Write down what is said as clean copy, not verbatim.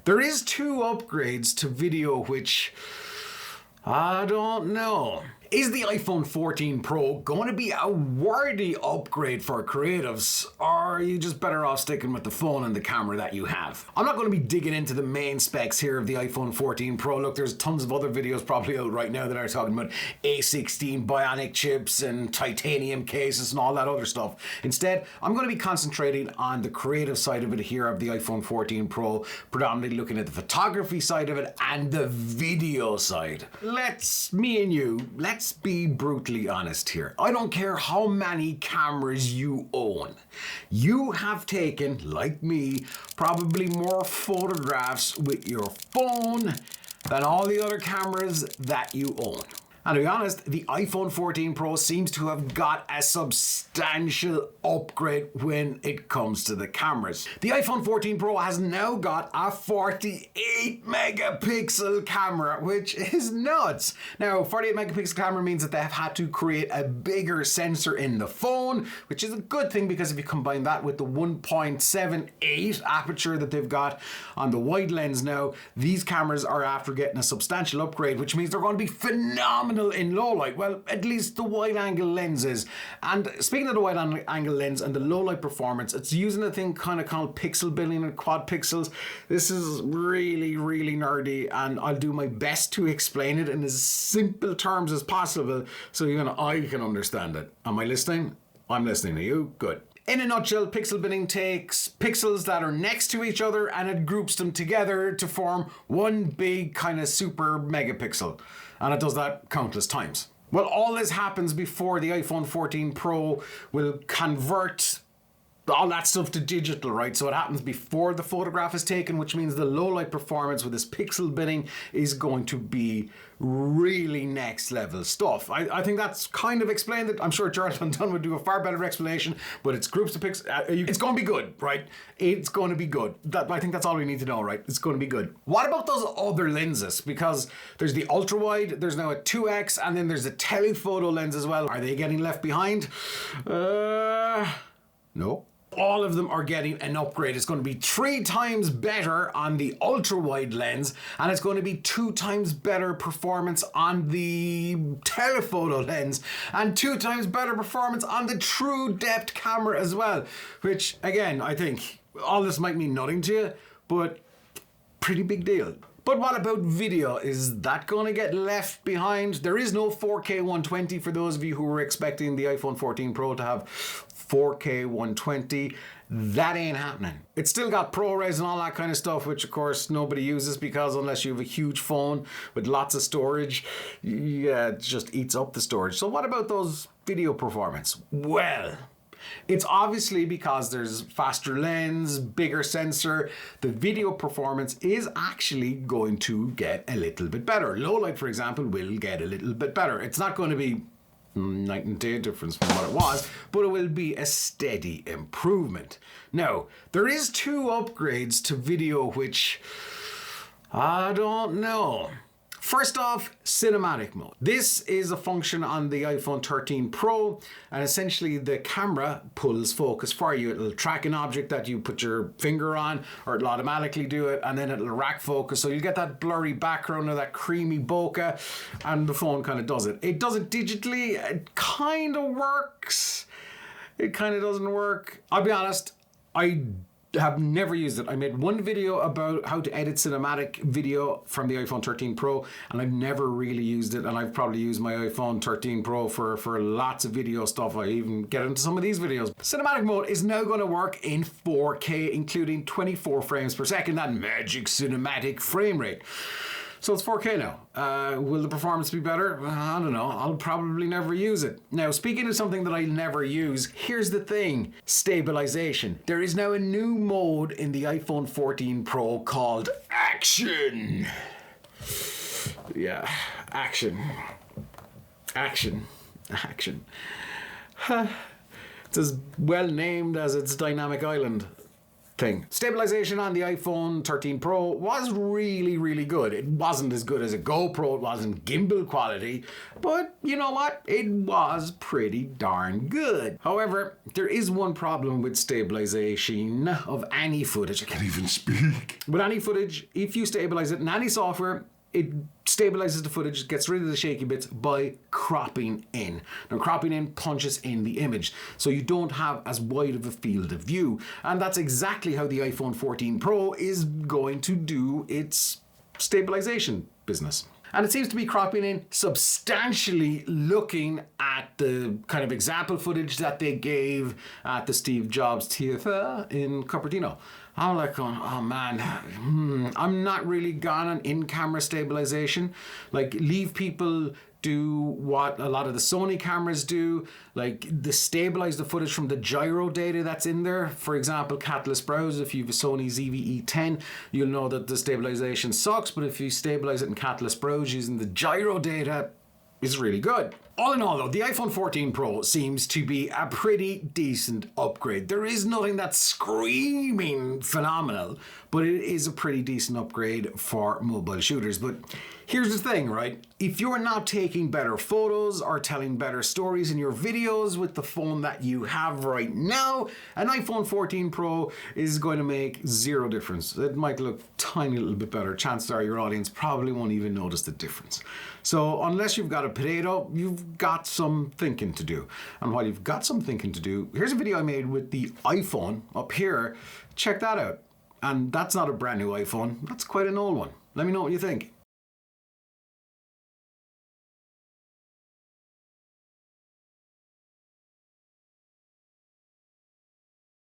There is two upgrades to video which I don't know. Is the iPhone 14 Pro going to be a worthy upgrade for creatives, or are you just better off sticking with the phone and the camera that you have? I'm not going to be digging into the main specs here of the iPhone 14 Pro. Look, there's tons of other videos probably out right now that are talking about A16 bionic chips and titanium cases and all that other stuff. Instead, I'm going to be concentrating on the creative side of it here of the iPhone 14 Pro, predominantly looking at the photography side of it and the video side. Let's be brutally honest here. I don't care how many cameras you own. You have taken, like me, probably more photographs with your phone than all the other cameras that you own. And to be honest, the iPhone 14 Pro seems to have got a substantial upgrade when it comes to the cameras. The iPhone 14 Pro has now got a 48 megapixel camera, which is nuts. Now, 48 megapixel camera means that they have had to create a bigger sensor in the phone, which is a good thing because if you combine that with the 1.78 aperture that they've got on the wide lens now, these cameras are after getting a substantial upgrade, which means they're going to be phenomenal in low light. Well, at least the wide angle lenses. And speaking of the wide angle lens and the low light performance, it's using a thing kind of called pixel billing and quad pixels. This is really, really nerdy, and I'll do my best to explain it in as simple terms as possible so I can understand it. Am I listening? I'm listening to you. Good. In a nutshell, pixel binning takes pixels that are next to each other and it groups them together to form one big kind of super megapixel. And it does that countless times. Well, all this happens before the iPhone 14 Pro will convert all that stuff to digital, right? So it happens before the photograph is taken, which means the low light performance with this pixel binning is going to be really next level stuff. I think that's kind of explained it. I'm sure Charles Van Dunn would do a far better explanation, but it's groups of pixels. It's going to be good, right? It's going to be good. I think that's all we need to know, right? It's going to be good. What about those other lenses? Because there's the ultra wide, there's now a 2x, and then there's a telephoto lens as well. Are they getting left behind? No. All of them are getting an upgrade. It's going to be 3 times better on the ultra wide lens, and it's going to be 2 times better performance on the telephoto lens, and 2 times better performance on the true depth camera as well. Which, again, I think all this might mean nothing to you, but pretty big deal. But what about video? Is that going to get left behind? There is no 4K 120 for those of you who were expecting the iPhone 14 Pro to have 4K 120. That ain't happening. It's still got ProRes and all that kind of stuff, which of course nobody uses because unless you have a huge phone with lots of storage, it just eats up the storage. So what about those video performance? Well, it's obviously because there's faster lens, bigger sensor, the video performance is actually going to get a little bit better. Low light, for example, will get a little bit better. It's not going to be night and day difference from what it was, but it will be a steady improvement. Now, there is 2 upgrades to video which I don't know. First off, cinematic mode. This is a function on the iPhone 13 Pro, and essentially the camera pulls focus for you. It'll track an object that you put your finger on, or it'll automatically do it, and then it'll rack focus. So you get that blurry background or that creamy bokeh, and the phone kind of does it. It does it digitally. It kind of works. It kind of doesn't work. I'll be honest, I have never used it. I made one video about how to edit cinematic video from the iPhone 13 Pro, and I've never really used it, and I've probably used my iPhone 13 Pro for lots of video stuff. I even get into some of these videos. Cinematic mode is now going to work in 4K, including 24 frames per second, that magic cinematic frame rate. So it's 4K now. Will the performance be better? I don't know. I'll probably never use it. Now, speaking of something that I never use, here's the thing. Stabilization. There is now a new mode in the iPhone 14 Pro called Action. Yeah, Action. Action. Action. It's as well named as its dynamic island. thing. Stabilization on the iPhone 13 Pro was really, really good. It wasn't as good as a GoPro, it wasn't gimbal quality, but you know what? It was pretty darn good. However, there is one problem with stabilization of any footage. I can't even speak. With any footage, if you stabilize it in any software, it stabilizes the footage, gets rid of the shaky bits by cropping in. Now, cropping in punches in the image, so you don't have as wide of a field of view. And that's exactly how the iPhone 14 Pro is going to do its stabilization business. And it seems to be cropping in substantially, looking at the kind of example footage that they gave at the Steve Jobs Theatre in Cupertino. I'm like going, oh man, I'm not really gone on in-camera stabilization. Like, leave people do what a lot of the Sony cameras do, like stabilize the footage from the gyro data that's in there. For example, Catalyst Browse, if you have a Sony ZV-E10, you'll know that the stabilization sucks, but if you stabilize it in Catalyst Browse using the gyro data, it's really good. All in all though, the iPhone 14 Pro seems to be a pretty decent upgrade. There is nothing that's screaming phenomenal, but it is a pretty decent upgrade for mobile shooters. But here's the thing, right? If you're not taking better photos or telling better stories in your videos with the phone that you have right now, an iPhone 14 Pro is going to make zero difference. It might look tiny little bit better. Chances are your audience probably won't even notice the difference. So unless you've got a potato, you've got some thinking to do. And while you've got some thinking to do, here's a video I made with the iPhone up here. Check that out. And that's not a brand new iPhone. That's quite an old one. Let me know what you think.